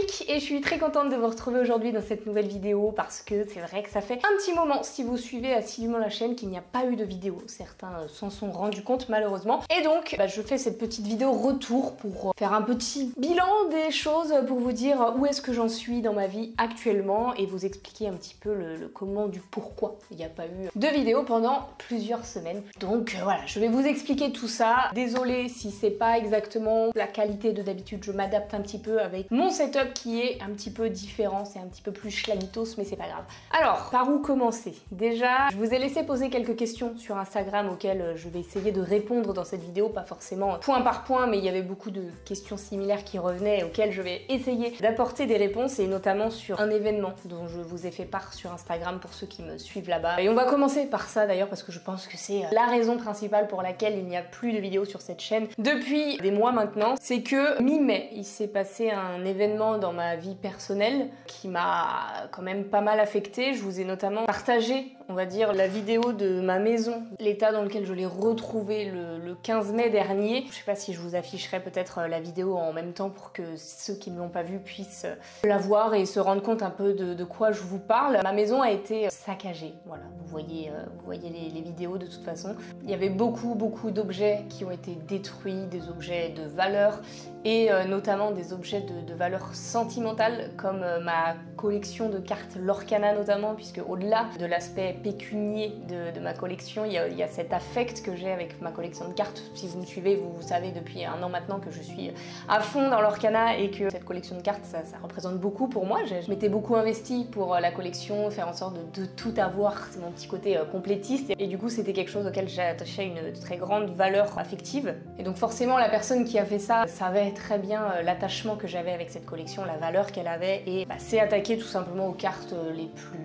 Monique et je suis très contente de vous retrouver aujourd'hui dans cette nouvelle vidéo parce que c'est vrai que ça fait un petit moment, si vous suivez assidûment la chaîne, qu'il n'y a pas eu de vidéo. Certains s'en sont rendus compte malheureusement. Et donc je fais cette petite vidéo retour pour faire un petit bilan des choses, pour vous dire où est-ce que j'en suis dans ma vie actuellement et vous expliquer un petit peu le comment du pourquoi il n'y a pas eu de vidéo pendant plusieurs semaines. Donc voilà, je vais vous expliquer tout ça. Désolée si c'est pas exactement la qualité de d'habitude, je m'adapte un petit peu avec mon setup qui est un petit peu différent, c'est un petit peu plus schlagitos, mais c'est pas grave. Alors, par où commencer? Déjà, je vous ai laissé poser quelques questions sur Instagram auxquelles je vais essayer de répondre dans cette vidéo, pas forcément point par point, mais il y avait beaucoup de questions similaires qui revenaient auxquelles je vais essayer d'apporter des réponses, et notamment sur un événement dont je vous ai fait part sur Instagram pour ceux qui me suivent là-bas. Et on va commencer par ça d'ailleurs parce que je pense que c'est la raison principale pour laquelle il n'y a plus de vidéos sur cette chaîne depuis des mois maintenant. C'est que mi-mai, il s'est passé un événement dans ma vie personnelle qui m'a quand même pas mal affectée. Je vous ai notamment partagé, on va dire, la vidéo de ma maison, l'état dans lequel je l'ai retrouvée le 15 mai dernier. Je sais pas si je vous afficherai peut-être la vidéo en même temps pour que ceux qui ne l'ont pas vue puissent la voir et se rendre compte un peu de quoi je vous parle. Ma maison a été saccagée, voilà, vous voyez les vidéos de toute façon. Il y avait beaucoup d'objets qui ont été détruits, des objets de valeur et notamment des objets de valeur sentimentale comme ma collection de cartes Lorcana notamment, puisque au-delà de l'aspect pécunier de ma collection, il y a cet affect que j'ai avec ma collection de cartes. Si vous me suivez, vous savez depuis un an maintenant que je suis à fond dans Lorcana et que cette collection de cartes, ça représente beaucoup pour moi. Je m'étais beaucoup investie pour la collection, faire en sorte de tout avoir, c'est mon petit côté complétiste, et du coup c'était quelque chose auquel j'ai attaché une très grande valeur affective. Et donc forcément la personne qui a fait ça savait très bien l'attachement que j'avais avec cette collection, la valeur qu'elle avait, et s'est attaquée tout simplement aux cartes les plus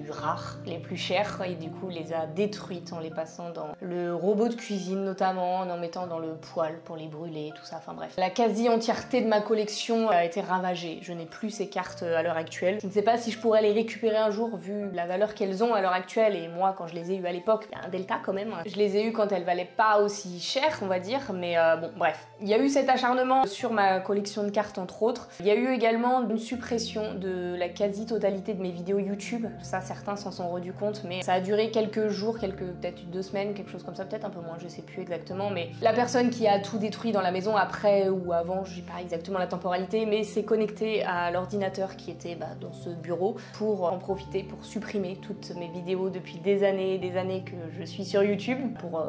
rares, les plus chères, et du coup les a détruites en les passant dans le robot de cuisine notamment, en mettant dans le poêle pour les brûler, tout ça, enfin bref. La quasi-entièreté de ma collection a été ravagée, je n'ai plus ces cartes à l'heure actuelle. Je ne sais pas si je pourrais les récupérer un jour vu la valeur qu'elles ont à l'heure actuelle, et moi quand je les ai eues à l'époque, il y a un delta quand même. Je les ai eues quand elles valaient pas aussi cher, on va dire, mais bon bref. Il y a eu cet acharnement sur ma collection de cartes entre autres. Il y a eu également une suppression de la quasi-totalité de mes vidéos YouTube, ça certains s'en sont rendus compte, mais ça a duré quelques jours, peut-être 2 semaines, quelque chose comme ça, peut-être un peu moins, je sais plus exactement, mais la personne qui a tout détruit dans la maison après ou avant, je sais pas exactement la temporalité, mais s'est connectée à l'ordinateur qui était dans ce bureau pour en profiter, pour supprimer toutes mes vidéos depuis des années et des années que je suis sur YouTube, pour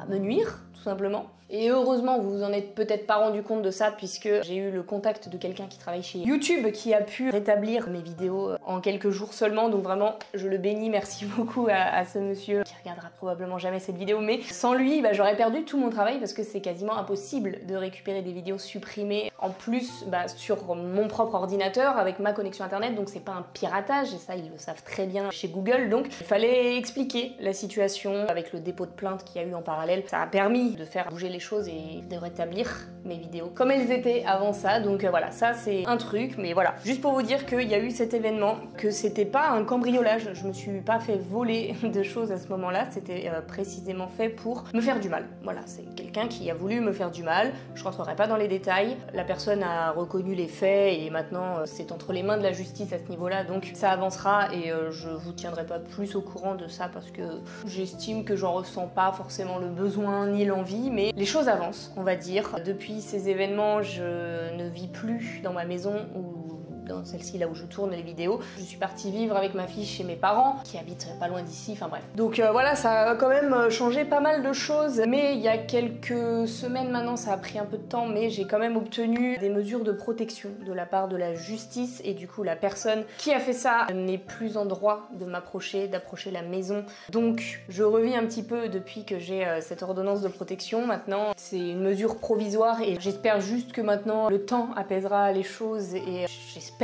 me nuire, tout simplement. Et heureusement, vous vous en êtes peut-être pas rendu compte de ça, puisque j'ai eu le contact de quelqu'un qui travaille chez YouTube qui a pu rétablir mes vidéos en quelques jours seulement, donc vraiment je le bénis, merci beaucoup à ce monsieur qui regardera probablement jamais cette vidéo, mais sans lui j'aurais perdu tout mon travail parce que c'est quasiment impossible de récupérer des vidéos supprimées en plus sur mon propre ordinateur avec ma connexion internet, donc c'est pas un piratage, et ça ils le savent très bien chez Google. Donc il fallait expliquer la situation avec le dépôt de plainte qu'il y a eu en parallèle. Ça a permis de faire bouger les choses et de rétablir mes vidéos comme elles étaient avant ça, donc voilà, ça c'est un truc, mais voilà, juste pour vous dire qu'il y a eu cet événement, que c'était pas un cambriolage, je me suis pas fait voler de choses à ce moment-là, c'était précisément fait pour me faire du mal. Voilà, c'est quelqu'un qui a voulu me faire du mal, je rentrerai pas dans les détails, la personne a reconnu les faits et maintenant c'est entre les mains de la justice à ce niveau-là, donc ça avancera, et je vous tiendrai pas plus au courant de ça parce que j'estime que j'en ressens pas forcément le besoin ni l'envie, mais les choses avancent, on va dire. Depuis ces événements, je ne vis plus dans ma maison ou dans celle-ci là où je tourne les vidéos. Je suis partie vivre avec ma fille chez mes parents qui habitent pas loin d'ici, enfin bref. Donc voilà, ça a quand même changé pas mal de choses, mais il y a quelques semaines maintenant, ça a pris un peu de temps, mais j'ai quand même obtenu des mesures de protection de la part de la justice, et du coup la personne qui a fait ça n'est plus en droit de m'approcher, d'approcher la maison. Donc je revis un petit peu depuis que j'ai cette ordonnance de protection. Maintenant c'est une mesure provisoire et j'espère juste que maintenant le temps apaisera les choses, et j'espère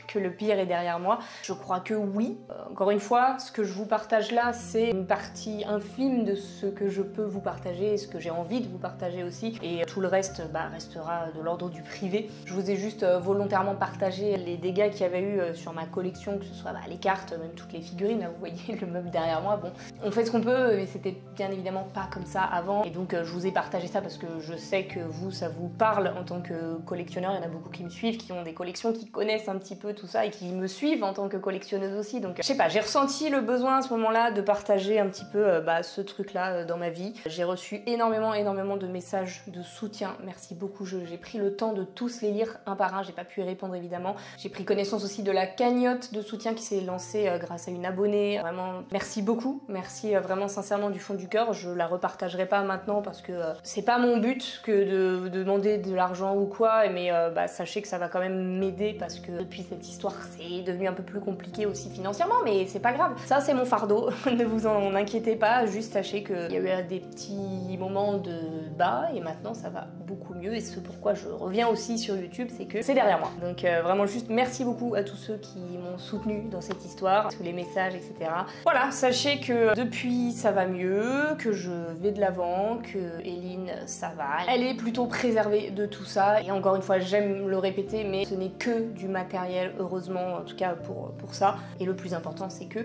que le pire est derrière moi. Je crois que oui. Encore une fois, ce que je vous partage là, c'est une partie infime de ce que je peux vous partager, ce que j'ai envie de vous partager aussi, et tout le reste restera de l'ordre du privé. Je vous ai juste volontairement partagé les dégâts qu'il y avait eu sur ma collection, que ce soit les cartes, même toutes les figurines, là vous voyez le meuble derrière moi. Bon, on fait ce qu'on peut, mais c'était bien évidemment pas comme ça avant, et donc je vous ai partagé ça parce que je sais que vous, ça vous parle en tant que collectionneur. Il y en a beaucoup qui me suivent, qui ont des collections, qui connaissent connaissent un petit peu tout ça et qui me suivent en tant que collectionneuse aussi. Donc je sais pas, j'ai ressenti le besoin à ce moment-là de partager un petit peu ce truc-là dans ma vie. J'ai reçu énormément de messages de soutien. Merci beaucoup, j'ai pris le temps de tous les lire un par un, j'ai pas pu y répondre évidemment. J'ai pris connaissance aussi de la cagnotte de soutien qui s'est lancée grâce à une abonnée. Vraiment, merci beaucoup, merci vraiment sincèrement du fond du cœur. Je la repartagerai pas maintenant parce que c'est pas mon but que de demander de l'argent ou quoi, mais sachez que ça va quand même m'aider parce que depuis cette histoire c'est devenu un peu plus compliqué aussi financièrement, mais c'est pas grave. Ça c'est mon fardeau, ne vous en inquiétez pas, juste sachez qu'il y a eu des petits moments de bas et maintenant ça va beaucoup mieux et ce pourquoi je reviens aussi sur YouTube, c'est que c'est derrière moi. Donc vraiment juste merci beaucoup à tous ceux qui m'ont soutenu dans cette histoire, tous les messages, etc. Voilà, sachez que depuis ça va mieux, que je vais de l'avant, que Eline ça va. Elle est plutôt préservée de tout ça et encore une fois j'aime le répéter mais ce n'est que du matériel, heureusement en tout cas pour ça. Et le plus important c'est que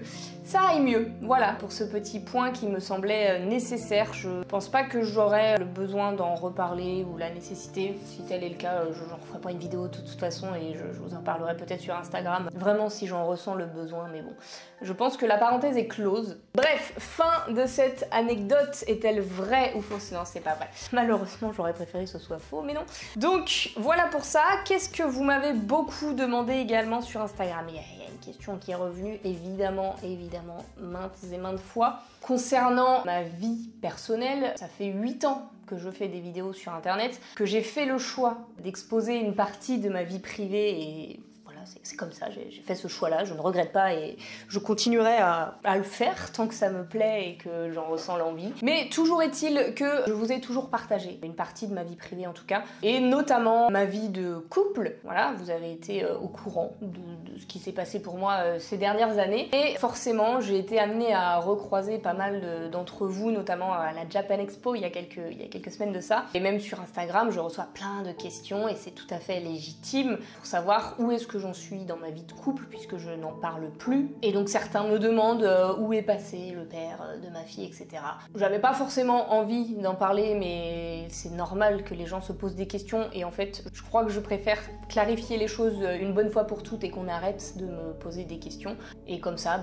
ça aille mieux. Voilà pour ce petit point qui me semblait nécessaire. Je pense pas que j'aurais le besoin d'en reparler ou la nécessité. Si tel est le cas, je n'en referai pas une vidéo de toute façon et je vous en parlerai peut-être sur Instagram. Vraiment si j'en ressens le besoin, mais bon. Je pense que la parenthèse est close. Bref, fin de cette anecdote. Est-elle vraie ou fausse? Non, c'est pas vrai. Malheureusement, j'aurais préféré que ce soit faux, mais non. Donc, voilà pour ça. Qu'est-ce que vous m'avez beaucoup demandé également sur Instagram? Il y a une question qui est revenue, évidemment, maintes et maintes fois. Concernant ma vie personnelle, ça fait 8 ans que je fais des vidéos sur internet, que j'ai fait le choix d'exposer une partie de ma vie privée et voilà, c'est comme ça, j'ai fait ce choix-là, je ne regrette pas et je continuerai à le faire tant que ça me plaît et que j'en ressens l'envie. Mais toujours est-il que je vous ai toujours partagé une partie de ma vie privée en tout cas, et notamment ma vie de couple. Voilà, vous avez été au courant de ce qui s'est passé pour moi ces dernières années. Et forcément, j'ai été amenée à recroiser pas mal d'entre vous, notamment à la Japan Expo il y a quelques semaines de ça. Et même sur Instagram, je reçois plein de questions et c'est tout à fait légitime pour savoir où est-ce que j'en suis dans ma vie de couple puisque je n'en parle plus. Et donc certains me demandent où est passé le père de ma fille, etc. J'avais pas forcément envie d'en parler, mais c'est normal que les gens se posent des questions et en fait, je crois que je préfère clarifier les choses une bonne fois pour toutes et qu'on arrête de me poser des questions. Et comme ça,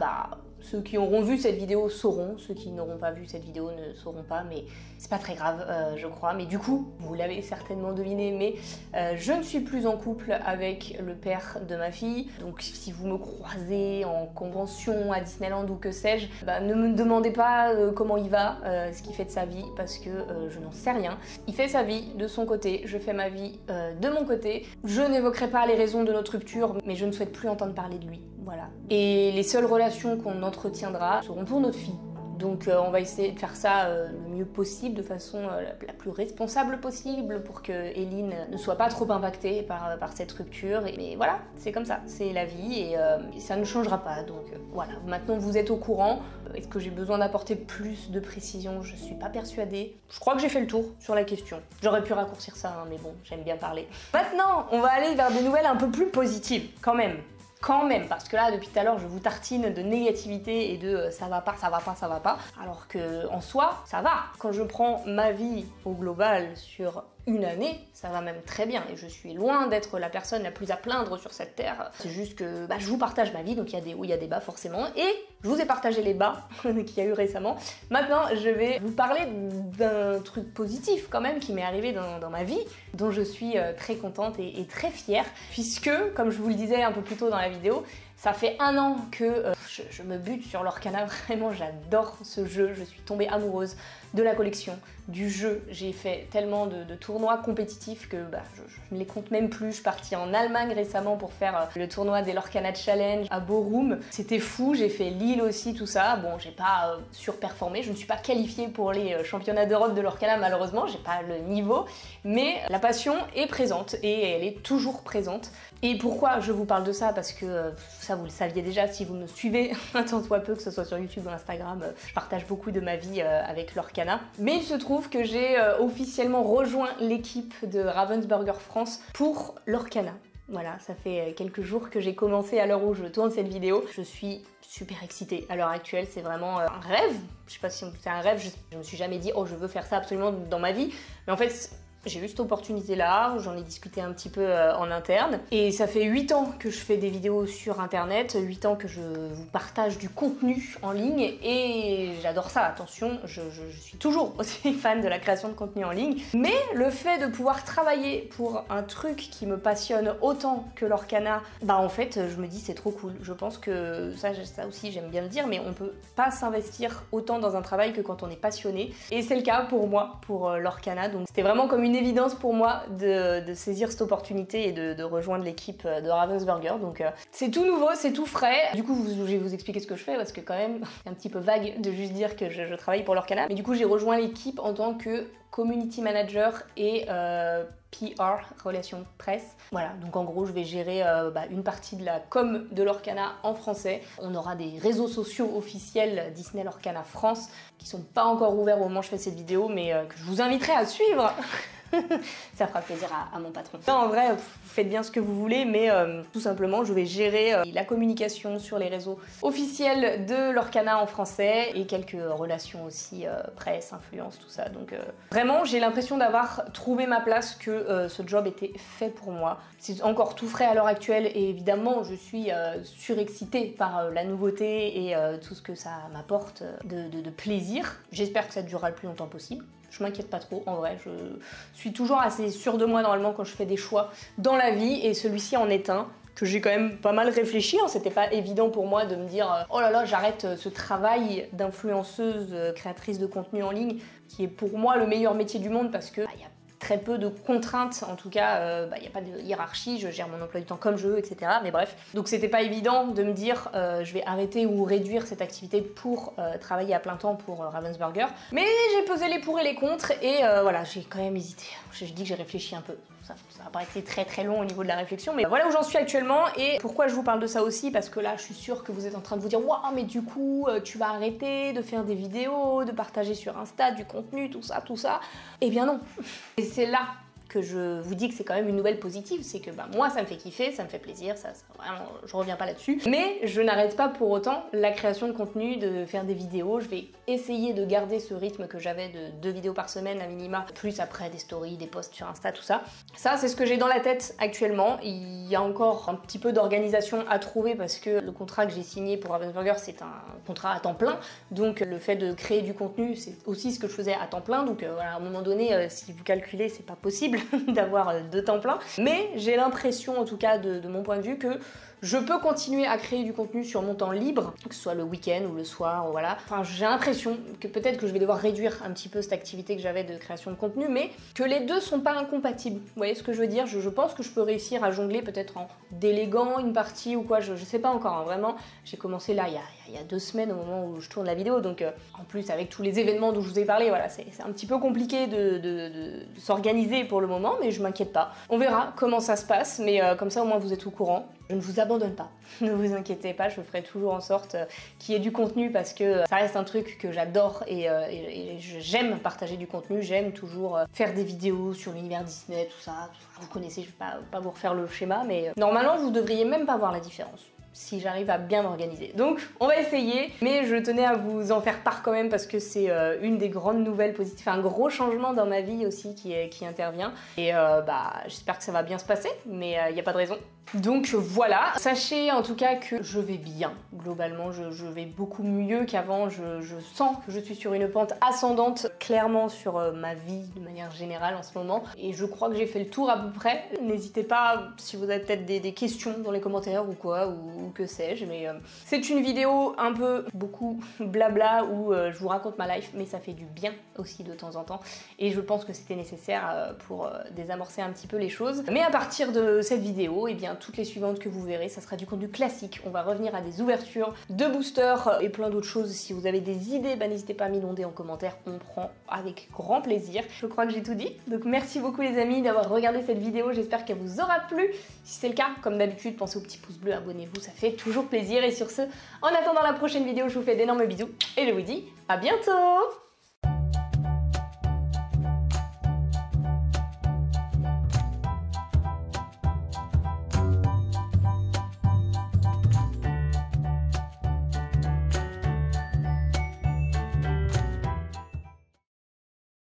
ceux qui auront vu cette vidéo sauront, ceux qui n'auront pas vu cette vidéo ne sauront pas, mais c'est pas très grave, je crois. Mais du coup, vous l'avez certainement deviné, mais je ne suis plus en couple avec le père de ma fille. Donc si vous me croisez en convention, à Disneyland ou que sais-je, ne me demandez pas comment il va, ce qu'il fait de sa vie, parce que je n'en sais rien. Il fait sa vie de son côté, je fais ma vie de mon côté. Je n'évoquerai pas les raisons de notre rupture, mais je ne souhaite plus entendre parler de lui. Voilà. Et les seules relations qu'on entretiendra seront pour notre fille. Donc on va essayer de faire ça le mieux possible, de façon la plus responsable possible pour que Eline ne soit pas trop impactée par cette rupture. Mais voilà, c'est comme ça, c'est la vie et ça ne changera pas. Donc voilà, maintenant vous êtes au courant. Est-ce que j'ai besoin d'apporter plus de précision? Je suis pas persuadée. Je crois que j'ai fait le tour sur la question. J'aurais pu raccourcir ça, mais bon, j'aime bien parler. Maintenant, on va aller vers des nouvelles un peu plus positives, quand même, parce que là, depuis tout à l'heure, je vous tartine de négativité et de ça va pas, alors que en soi, ça va. Quand je prends ma vie au global sur une année, ça va même très bien et je suis loin d'être la personne la plus à plaindre sur cette terre. C'est juste que je vous partage ma vie, donc il y a des hauts, il y a des bas forcément, et je vous ai partagé les bas qu'il y a eu récemment. Maintenant, je vais vous parler d'un truc positif quand même qui m'est arrivé dans ma vie, dont je suis très contente et très fière, puisque, comme je vous le disais un peu plus tôt dans la vidéo, ça fait 1 an que je me bute sur l'Orcana, vraiment j'adore ce jeu, je suis tombée amoureuse de la collection, du jeu. J'ai fait tellement de tournois compétitifs que je ne les compte même plus. Je suis partie en Allemagne récemment pour faire le tournoi des l'Orcana Challenge à Borum. C'était fou, j'ai fait Lille aussi, tout ça. Bon, j'ai pas surperformé, je ne suis pas qualifiée pour les championnats d'Europe de l'Orcana malheureusement, j'ai pas le niveau, mais la passion est présente et elle est toujours présente. Et pourquoi je vous parle de ça? Parce que ça vous le saviez déjà si vous me suivez un tant soit peu, que ce soit sur YouTube ou Instagram, je partage beaucoup de ma vie avec l'Orcana. Mais il se trouve que j'ai officiellement rejoint l'équipe de Ravensburger France pour l'Orcana. Voilà, ça fait quelques jours que j'ai commencé à l'heure où je tourne cette vidéo. Je suis super excitée à l'heure actuelle, c'est vraiment un rêve. Je sais pas si c'est un rêve, je me suis jamais dit oh je veux faire ça absolument dans ma vie. Mais en fait J'ai eu cette opportunité là, j'en ai discuté un petit peu en interne. Et ça fait 8 ans que je fais des vidéos sur internet, 8 ans que je vous partage du contenu en ligne et j'adore ça, attention, je suis toujours aussi fan de la création de contenu en ligne. Mais le fait de pouvoir travailler pour un truc qui me passionne autant que l'Orkana, bah en fait je me dis c'est trop cool. Je pense que ça aussi j'aime bien le dire, mais on peut pas s'investir autant dans un travail que quand on est passionné. Et c'est le cas pour moi, pour l'Orkana. Donc c'était vraiment comme une évidence pour moi de saisir cette opportunité et de rejoindre l'équipe de Ravensburger. Donc c'est tout nouveau, c'est tout frais. Du coup je vais vous expliquer ce que je fais parce que quand même c'est un petit peu vague de juste dire que je travaille pour l'Orkana. Mais du coup j'ai rejoint l'équipe en tant que community manager et PR, relations presse. Voilà, donc en gros je vais gérer une partie de la com de l'Orkana en français. On aura des réseaux sociaux officiels Disney l'Orkana France qui sont pas encore ouverts au moment où je fais cette vidéo, mais que je vous inviterai à suivre. Ça fera plaisir à mon patron. Non, en vrai, vous faites bien ce que vous voulez, mais tout simplement, je vais gérer la communication sur les réseaux officiels de l'Orkana en français et quelques relations aussi, presse, influence, tout ça. Donc vraiment, j'ai l'impression d'avoir trouvé ma place, que ce job était fait pour moi. C'est encore tout frais à l'heure actuelle et évidemment, je suis surexcitée par la nouveauté et tout ce que ça m'apporte de plaisir. J'espère que ça durera le plus longtemps possible. Je m'inquiète pas trop, en vrai, je suis toujours assez sûre de moi normalement quand je fais des choix dans la vie et celui-ci en est un que j'ai quand même pas mal réfléchi, hein. C'était pas évident pour moi de me dire oh là là j'arrête ce travail d'influenceuse, créatrice de contenu en ligne qui est pour moi le meilleur métier du monde parce que y a très peu de contraintes, en tout cas, il n'y a pas de hiérarchie, je gère mon emploi du temps comme je veux, etc. Mais bref, donc c'était pas évident de me dire je vais arrêter ou réduire cette activité pour travailler à plein temps pour Ravensburger. Mais j'ai pesé les pour et les contre et voilà, j'ai quand même hésité. Je dis que j'ai réfléchi un peu. Ça n'a pas été très long au niveau de la réflexion, mais voilà où j'en suis actuellement et pourquoi je vous parle de ça aussi, parce que là je suis sûre que vous êtes en train de vous dire waouh mais du coup tu vas arrêter de faire des vidéos, de partager sur Insta du contenu, tout ça. Eh bien non. Et c'est là que je vous dis que c'est quand même une nouvelle positive, c'est que moi ça me fait kiffer, ça me fait plaisir, ça vraiment, je reviens pas là-dessus. Mais je n'arrête pas pour autant la création de contenu, de faire des vidéos. Je vais essayer de garder ce rythme que j'avais de 2 vidéos par semaine à minima, plus après des stories, des posts sur Insta, tout ça. Ça c'est ce que j'ai dans la tête actuellement. Il y a encore un petit peu d'organisation à trouver parce que le contrat que j'ai signé pour Ravensburger c'est un contrat à temps plein, donc le fait de créer du contenu c'est aussi ce que je faisais à temps plein, donc voilà, à un moment donné si vous calculez c'est pas possible d'avoir 2 temps plein, mais j'ai l'impression en tout cas de mon point de vue que je peux continuer à créer du contenu sur mon temps libre, que ce soit le week-end ou le soir, voilà. Enfin, j'ai l'impression que peut-être que je vais devoir réduire un petit peu cette activité que j'avais de création de contenu, mais que les deux sont pas incompatibles. Vous voyez ce que je veux dire? Je pense que je peux réussir à jongler peut-être en déléguant une partie ou quoi, je sais pas encore, hein, vraiment. J'ai commencé là il y a 2 semaines au moment où je tourne la vidéo, donc en plus avec tous les événements dont je vous ai parlé, voilà, c'est un petit peu compliqué de s'organiser pour le moment, mais je m'inquiète pas. On verra comment ça se passe, mais comme ça au moins vous êtes au courant. Je ne vous abandonne pas, ne vous inquiétez pas, je ferai toujours en sorte qu'il y ait du contenu parce que ça reste un truc que j'adore et j'aime partager du contenu, j'aime toujours faire des vidéos sur l'univers Disney, tout ça. Vous connaissez, je vais pas vous refaire le schéma, mais normalement vous devriez même pas voir la différence si j'arrive à bien m'organiser. Donc on va essayer, mais je tenais à vous en faire part quand même parce que c'est une des grandes nouvelles positives, un gros changement dans ma vie aussi qui intervient. Et j'espère que ça va bien se passer, mais il n'y a pas de raison. Donc voilà, sachez en tout cas que je vais bien, globalement je vais beaucoup mieux qu'avant, je sens que je suis sur une pente ascendante clairement sur ma vie de manière générale en ce moment et je crois que j'ai fait le tour à peu près. N'hésitez pas si vous avez peut-être des questions dans les commentaires ou quoi, ou que sais-je, mais c'est une vidéo un peu beaucoup blabla où je vous raconte ma life, mais ça fait du bien aussi de temps en temps et je pense que c'était nécessaire pour désamorcer un petit peu les choses. Mais à partir de cette vidéo, et bien toutes les suivantes que vous verrez, ça sera du contenu classique. On va revenir à des ouvertures de boosters et plein d'autres choses. Si vous avez des idées, n'hésitez pas à m'inonder en commentaire, on prend avec grand plaisir. Je crois que j'ai tout dit, donc merci beaucoup les amis d'avoir regardé cette vidéo, j'espère qu'elle vous aura plu. Si c'est le cas, comme d'habitude, pensez au petit pouce bleu, abonnez-vous, ça fait toujours plaisir. Et sur ce, en attendant la prochaine vidéo, je vous fais d'énormes bisous et je vous dis à bientôt.